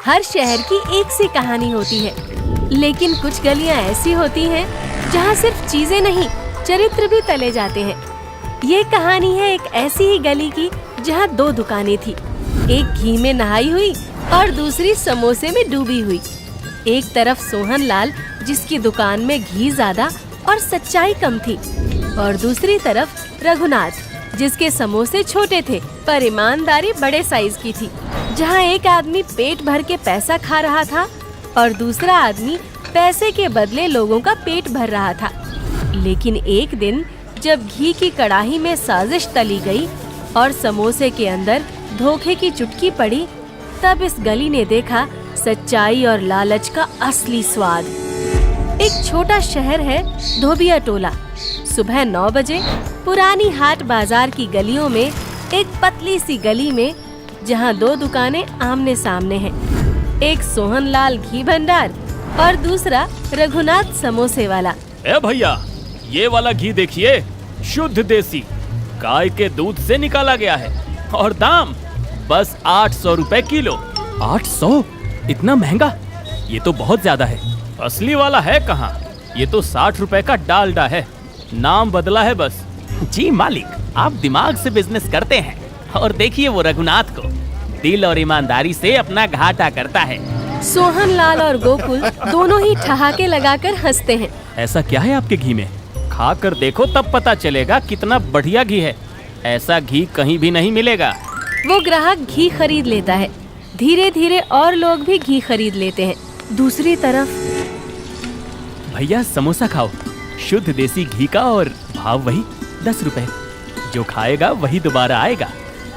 हर शहर की एक सी कहानी होती है, लेकिन कुछ गलियां ऐसी होती हैं जहां सिर्फ चीजें नहीं, चरित्र भी तले जाते हैं। ये कहानी है एक ऐसी ही गली की जहां दो दुकानें थी। एक घी में नहाई हुई और दूसरी समोसे में डूबी हुई। एक तरफ सोहन लाल, जिसकी दुकान में घी ज्यादा और सच्चाई कम थी, और दूसरी तरफ रघुनाथ, जिसके समोसे छोटे थे पर ईमानदारी बड़े साइज की थी। जहाँ एक आदमी पेट भर के पैसा खा रहा था और दूसरा आदमी पैसे के बदले लोगों का पेट भर रहा था। लेकिन एक दिन जब घी की कड़ाही में साजिश तली गई और समोसे के अंदर धोखे की चुटकी पड़ी, तब इस गली ने देखा सच्चाई और लालच का असली स्वाद। एक छोटा शहर है धोबिया टोला। सुबह 9 बजे पुरानी हाट बाजार की गलियों में एक पतली सी गली में, जहां दो दुकानें आमने सामने हैं, एक सोहन लाल घी भंडार और दूसरा रघुनाथ समोसे वाला। ए भैया, ये वाला घी देखिए, शुद्ध देसी गाय के दूध से निकाला गया है और दाम बस 800 रुपए किलो। 800? इतना महंगा? ये तो बहुत ज्यादा है। असली वाला है कहाँ? ये तो 60 रुपए का डालडा है, नाम बदला है बस। जी मालिक, आप दिमाग से बिजनेस करते हैं। और देखिए वो रघुनाथ को दिल और ईमानदारी से अपना घाटा करता है। सोहन लाल और गोकुल दोनों ही ठहाके लगाकर हंसते हैं। ऐसा क्या है आपके घी में? खा कर देखो, तब पता चलेगा कितना बढ़िया घी है। ऐसा घी कहीं भी नहीं मिलेगा। वो ग्राहक घी खरीद लेता है। धीरे धीरे और लोग भी घी खरीद लेते हैं। दूसरी तरफ, भैया समोसा खाओ, शुद्ध देसी घी का, और भाव वही 10 रुपए। जो खाएगा वही दोबारा आएगा।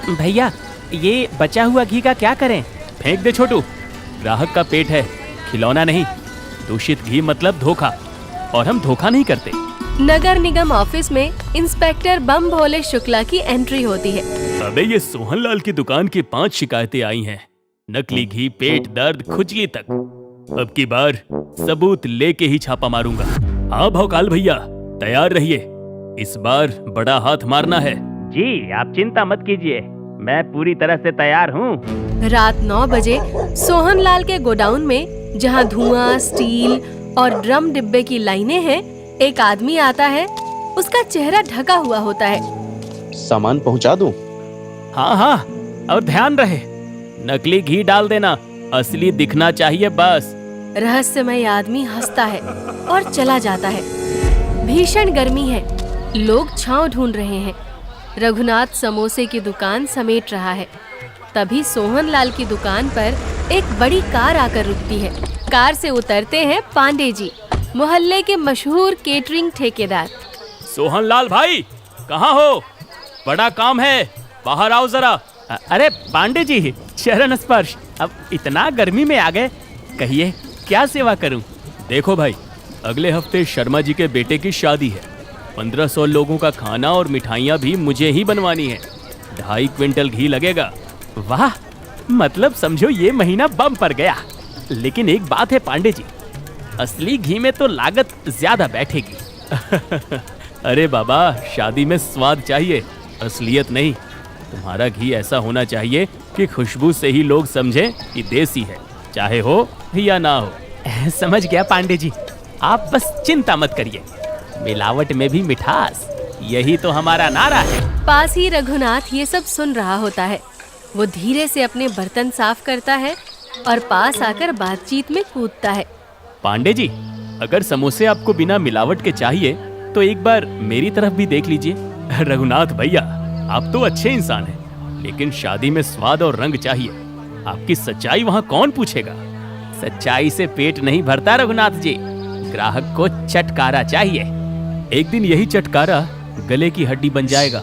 भैया, ये बचा हुआ घी का क्या करें? फेंक दे छोटू, ग्राहक का पेट है, खिलौना नहीं। दूषित घी मतलब धोखा, और हम धोखा नहीं करते। नगर निगम ऑफिस में इंस्पेक्टर बम भोले शुक्ला की एंट्री होती है। अबे, ये सोहन लाल की दुकान की 5 शिकायतें आई हैं। नकली घी, पेट दर्द, खुजली तक। अब की बार सबूत लेके ही छापा मारूंगा। हाँ भौकाल भैया, तैयार रहिए, इस बार बड़ा हाथ मारना है। जी, आप चिंता मत कीजिए, मैं पूरी तरह से तैयार हूँ। रात 9 बजे सोहन लाल के गोडाउन में, जहाँ धुआं, स्टील और ड्रम डिब्बे की लाइनें हैं, एक आदमी आता है। उसका चेहरा ढका हुआ होता है। सामान पहुंचा दूं? हाँ हाँ, और ध्यान रहे, नकली घी डाल देना, असली दिखना चाहिए बस। रहस्यमय आदमी हंसता है और चला जाता है। भीषण गर्मी है, लोग छांव ढूंढ रहे हैं। रघुनाथ समोसे की दुकान समेट रहा है। तभी सोहन लाल की दुकान पर एक बड़ी कार आकर रुकती है। कार से उतरते हैं पांडे जी, मोहल्ले के मशहूर केटरिंग ठेकेदार। सोहन लाल भाई, कहाँ हो? बड़ा काम है, बाहर आओ जरा। अरे पांडे जी, चरण स्पर्श। अब इतना गर्मी में आ गए, कहिए क्या सेवा करूं? देखो भाई, अगले हफ्ते शर्मा जी के बेटे की शादी है। 1500 लोगों का खाना और मिठाइयाँ भी मुझे ही बनवानी है। 2.5 क्विंटल घी लगेगा। वाह, मतलब समझो ये महीना बम पर गया। लेकिन एक बात है पांडे जी, असली घी में तो लागत ज्यादा बैठेगी। अरे बाबा, शादी में स्वाद चाहिए, असलियत नहीं। तुम्हारा घी ऐसा होना चाहिए कि खुशबू से ही लोग समझें कि देसी है, चाहे हो या ना हो। समझ गया पांडे जी, आप बस चिंता मत करिए। मिलावट में भी मिठास, यही तो हमारा नारा है। पास ही रघुनाथ ये सब सुन रहा होता है। वो धीरे से अपने बर्तन साफ करता है और पास आकर बातचीत में कूदता है। पांडे जी, अगर समोसे आपको बिना मिलावट के चाहिए तो एक बार मेरी तरफ भी देख लीजिए। रघुनाथ भैया, आप तो अच्छे इंसान हैं, लेकिन शादी में स्वाद और रंग चाहिए। आपकी सच्चाई वहाँ कौन पूछेगा? सच्चाई से पेट नहीं भरता रघुनाथ जी, ग्राहक को चटकारा चाहिए। एक दिन यही चटकारा गले की हड्डी बन जाएगा,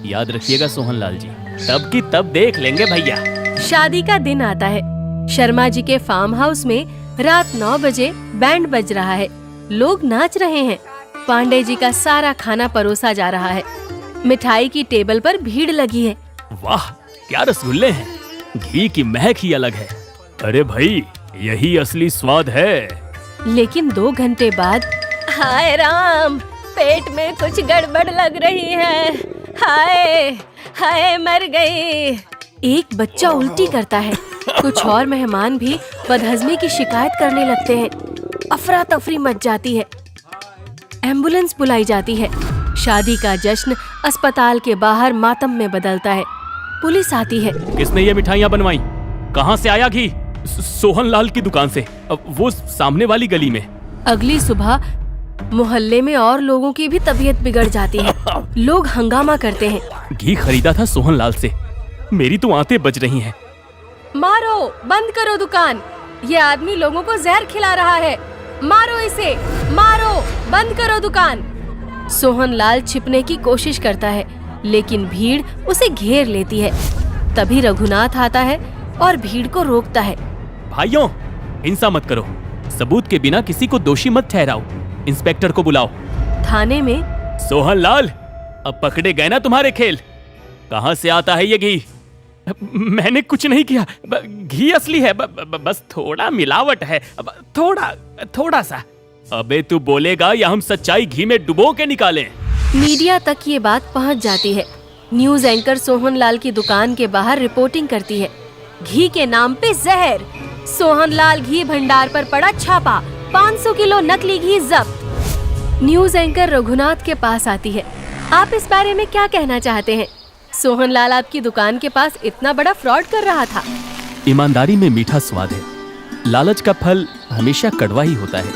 याद रखिएगा सोहन लाल जी। तब की तब देख लेंगे भैया। शादी का दिन आता है। शर्मा जी के फार्म हाउस में रात 9 बजे बैंड बज रहा है। लोग नाच रहे हैं। पांडे जी का सारा खाना परोसा जा रहा है। मिठाई की टेबल पर भीड़ लगी है। वाह, क्या रसगुल्ले हैं, घी की महक ही अलग है। अरे भाई, यही असली स्वाद है। लेकिन 2 घंटे बाद, हाय राम, पेट में कुछ गड़बड़ लग रही है। हाय हाय, मर गई। एक बच्चा उल्टी करता है। कुछ और मेहमान भी बदहजमी की शिकायत करने लगते हैं। अफरा तफरी मच जाती है। एम्बुलेंस बुलाई जाती है। शादी का जश्न अस्पताल के बाहर मातम में बदलता है। पुलिस आती है। किसने ये मिठाइयाँ बनवाई? कहाँ से आया घी? सोहन लाल की दुकान से, वो सामने वाली गली में। अगली सुबह मोहल्ले में और लोगों की भी तबीयत बिगड़ जाती है। लोग हंगामा करते हैं। घी खरीदा था सोहन लाल से। मेरी तो आंतें बज रही हैं। मारो, बंद करो दुकान। ये आदमी लोगों को जहर खिला रहा है। मारो इसे, मारो, बंद करो दुकान। सोहन लाल छिपने की कोशिश करता है, लेकिन भीड़ उसे घेर लेती है। तभी रघुनाथ आता है और भीड़ को रोकता है। भाइयों, हिंसा मत करो। सबूत के बिना किसी को दोषी मत ठहराओ। इंस्पेक्टर को बुलाओ। थाने में सोहन लाल, अब पकड़े गए ना तुम्हारे खेल। कहाँ से आता है ये घी? मैंने कुछ नहीं किया। घी असली है, बस थोड़ा मिलावट है। थोड़ा सा। अबे तू बोलेगा या हम सच्चाई घी में डुबो के निकालें? मीडिया तक ये बात पहुंच जाती है। न्यूज एंकर सोहन लाल की दुकान के बाहर रिपोर्टिंग करती है। घी के नाम पे जहर। सोहन लाल घी भंडार पर पड़ा छापा। 500 किलो नकली घी जब्त। न्यूज एंकर रघुनाथ के पास आती है। आप इस बारे में क्या कहना चाहते हैं? सोहन लाल आपकी दुकान के पास इतना बड़ा फ्रॉड कर रहा था। ईमानदारी में मीठा स्वाद है। लालच का फल हमेशा कड़वा ही होता है।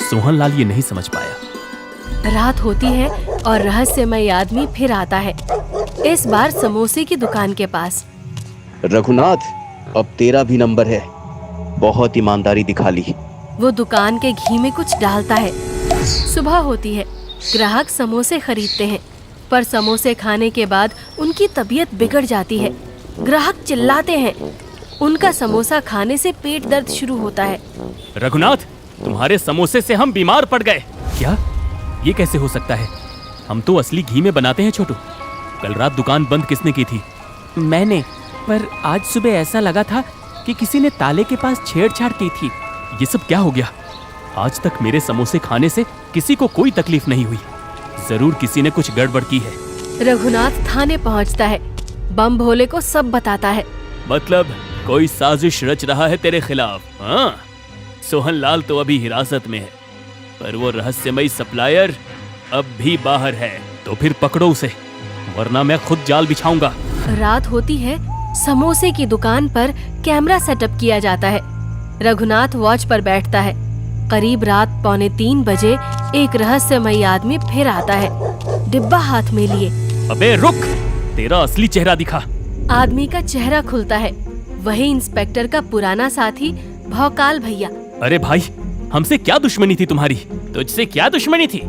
सोहन लाल ये नहीं समझ पाया। रात होती है और रहस्यमय आदमी फिर आता है। इस बार समोसे की दुकान के पास। रघुनाथ, अब तेरा भी नंबर है। बहुत ईमानदारी दिखा ली। वो दुकान के घी में कुछ डालता है। सुबह होती है। ग्राहक समोसे खरीदते हैं, पर समोसे खाने के बाद उनकी तबीयत बिगड़ जाती है। ग्राहक चिल्लाते हैं। उनका समोसा खाने से पेट दर्द शुरू होता है। रघुनाथ, तुम्हारे समोसे से हम बीमार पड़ गए। क्या? ये कैसे हो सकता है? हम तो असली घी में बनाते हैं छोटू। कल रात दुकान बंद किसने की थी? मैंने, पर आज सुबह ऐसा लगा था कि किसी ने ताले के पास छेड़छाड़ की थी। ये सब क्या हो गया? आज तक मेरे समोसे खाने से किसी को कोई तकलीफ नहीं हुई। जरूर किसी ने कुछ गड़बड़ की है। रघुनाथ थाने पहुंचता है। बम भोले को सब बताता है। मतलब कोई साजिश रच रहा है तेरे खिलाफ? हाँ, सोहन लाल तो अभी हिरासत में है, पर वो रहस्यमयी सप्लायर अब भी बाहर है। तो फिर पकड़ो उसे, वरना मैं खुद जाल बिछाऊंगा। रात होती है। समोसे की दुकान पर कैमरा सेटअप किया जाता है। रघुनाथ वॉच पर बैठता है। करीब रात 2:45 बजे एक रहस्यमयी आदमी फिर आता है, डिब्बा हाथ में लिए। अबे रुक, तेरा असली चेहरा दिखा। आदमी का चेहरा खुलता है। वही इंस्पेक्टर का पुराना साथी भौकाल भैया। अरे भाई, हमसे क्या दुश्मनी थी तुम्हारी? तुझसे क्या दुश्मनी थी?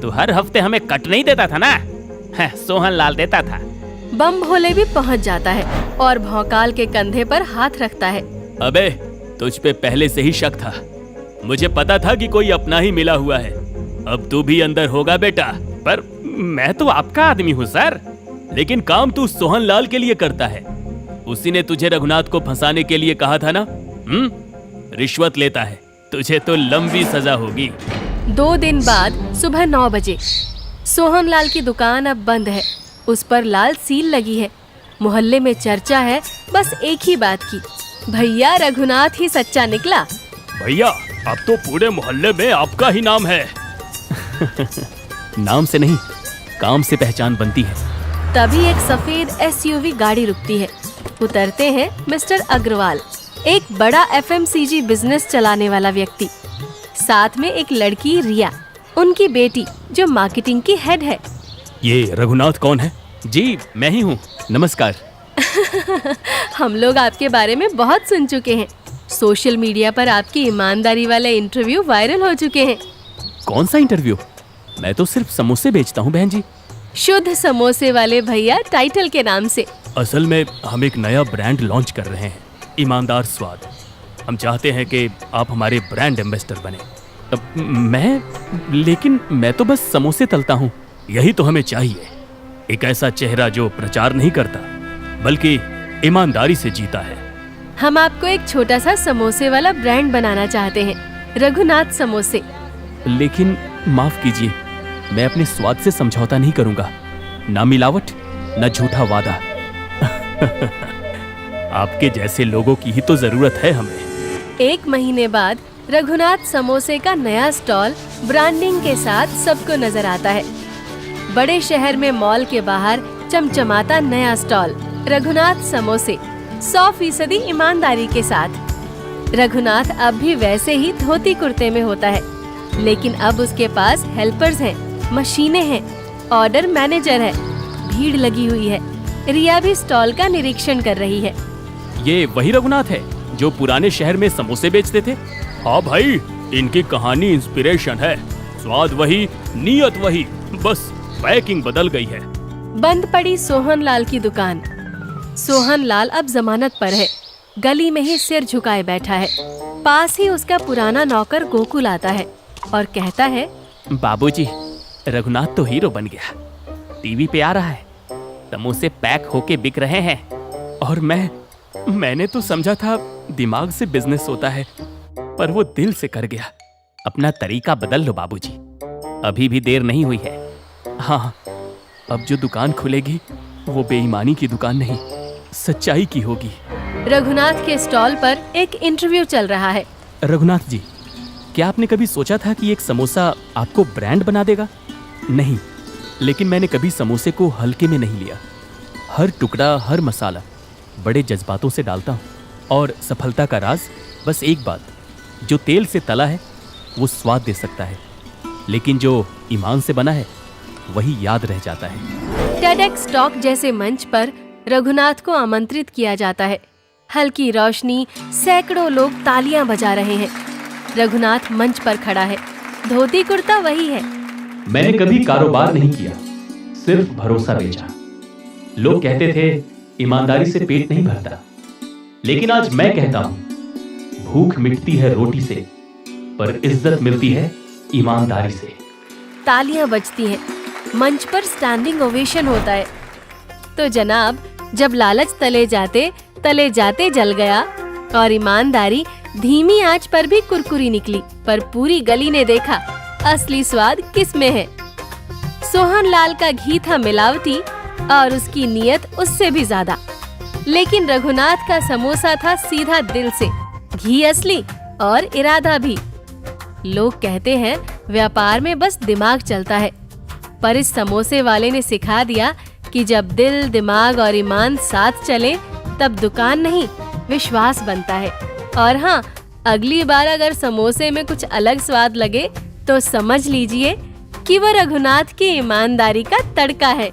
तू हर हफ्ते हमें कट नहीं देता था ना? सोहन लाल देता था। बम भोले भी पहुंच जाता है और भौकाल के कंधे पर हाथ रखता है। अबे, तुझ पे पहले से ही शक था। मुझे पता था कि कोई अपना ही मिला हुआ है। अब तू भी अंदर होगा बेटा। पर मैं तो आपका आदमी हूँ सर। लेकिन काम तू सोहन लाल के लिए करता है। उसी ने तुझे रघुनाथ को फंसाने के लिए कहा था ना? रिश्वत लेता है। तुझे तो लंबी सजा होगी। 2 दिन बाद सुबह 9 बजे सोहन लाल की दुकान अब बंद है। उस पर लाल सील लगी है। मोहल्ले में चर्चा है बस एक ही बात की, भैया रघुनाथ ही सच्चा निकला। भैया, अब तो पूरे मोहल्ले में आपका ही नाम है। नाम से नहीं, काम से पहचान बनती है। तभी एक सफेद SUV गाड़ी रुकती है। उतरते हैं मिस्टर अग्रवाल, एक बड़ा FMCG बिजनेस चलाने वाला व्यक्ति। साथ में एक लड़की रिया, उनकी बेटी, जो मार्केटिंग की हेड है। ये रघुनाथ कौन है? जी, मैं ही हूँ। नमस्कार। हम लोग आपके बारे में बहुत सुन चुके हैं। सोशल मीडिया पर आपकी ईमानदारी वाले इंटरव्यू वायरल हो चुके हैं। कौन सा इंटरव्यू? मैं तो सिर्फ समोसे बेचता हूँ बहन जी। शुद्ध समोसे वाले भैया टाइटल के नाम से। असल में हम एक नया ब्रांड लॉन्च कर रहे हैं, ईमानदार स्वाद। हम चाहते हैं कि आप हमारे ब्रांड एम्बेसडर बने। लेकिन मैं तो बस समोसे तलता हूँ। यही तो हमें चाहिए, एक ऐसा चेहरा जो प्रचार नहीं करता बल्कि ईमानदारी से जीता है। हम आपको एक छोटा सा समोसे वाला ब्रांड बनाना चाहते हैं, रघुनाथ समोसे। लेकिन माफ कीजिए, मैं अपने स्वाद से समझौता नहीं करूंगा। ना मिलावट, ना झूठा वादा। आपके जैसे लोगों की ही तो जरूरत है हमें। 1 महीने बाद रघुनाथ समोसे का नया स्टॉल ब्रांडिंग के साथ सबको नजर आता है। बड़े शहर में मॉल के बाहर चमचमाता नया स्टॉल रघुनाथ समोसे 100% ईमानदारी के साथ। रघुनाथ अब भी वैसे ही धोती कुर्ते में होता है, लेकिन अब उसके पास हेल्पर्स हैं, मशीनें हैं, ऑर्डर मैनेजर है, भीड़ लगी हुई है। रिया भी स्टॉल का निरीक्षण कर रही है। ये वही रघुनाथ है जो पुराने शहर में समोसे बेचते थे? हाँ भाई, इनकी कहानी इंस्पिरेशन है। स्वाद वही, नियत वही, बस पैकिंग बदल गई है। बंद पड़ी सोहनलाल की दुकान। सोहनलाल अब जमानत पर है, गली में ही सिर झुकाए बैठा है। पास ही उसका पुराना नौकर गोकुल आता है और कहता है, बाबूजी, रघुनाथ तो हीरो बन गया, टीवी पे आ रहा है, समोसे पैक होके बिक रहे हैं। और मैंने तो समझा था दिमाग से बिजनेस होता है, पर वो दिल से कर गया। अपना तरीका बदल लो बाबूजी, अभी भी देर नहीं हुई है। हाँ, अब जो दुकान खुलेगी वो बेईमानी की दुकान नहीं, सच्चाई की होगी। रघुनाथ के स्टॉल पर एक इंटरव्यू चल रहा है। रघुनाथ जी, क्या आपने कभी सोचा था कि एक समोसा आपको ब्रांड बना देगा? नहीं, लेकिन मैंने कभी समोसे को हल्के में नहीं लिया। हर टुकड़ा, हर मसाला बड़े जज्बातों से डालता हूँ। और सफलता का राज बस एक बात, जो तेल से तला है वो स्वाद दे सकता है, लेकिन जो ईमान से बना है वही याद रह जाता है। टेडेक्स टॉक जैसे मंच पर रघुनाथ को आमंत्रित किया जाता है। हल्की रोशनी, सैकड़ों लोग तालियां बजा रहे हैं। रघुनाथ मंच पर खड़ा है, धोती कुर्ता वही है। मैंने कभी कारोबार नहीं किया, सिर्फ भरोसा बेचा। लोग कहते थे ईमानदारी से पेट नहीं भरता, लेकिन आज मैं कहता हूं, भूख मिटती है रोटी से, पर इज्जत मिलती है ईमानदारी से। तालियां बजती हैं, मंच पर स्टैंडिंग ओवेशन होता है। तो जनाब, जब लालच तले जाते जल गया और ईमानदारी धीमी आंच पर भी कुरकुरी निकली, पर पूरी गली ने देखा असली स्वाद किस में है। सोहनलाल का घी था मिलावटी और उसकी नियत उससे भी ज्यादा, लेकिन रघुनाथ का समोसा था सीधा दिल से, घी असली और इरादा भी। लोग कहते हैं व्यापार में बस दिमाग चलता है, पर इस समोसे वाले ने सिखा दिया कि जब दिल, दिमाग और ईमान साथ चले तब दुकान नहीं, विश्वास बनता है। और हाँ, अगली बार अगर समोसे में कुछ अलग स्वाद लगे तो समझ लीजिए कि वो रघुनाथ की ईमानदारी का तड़का है।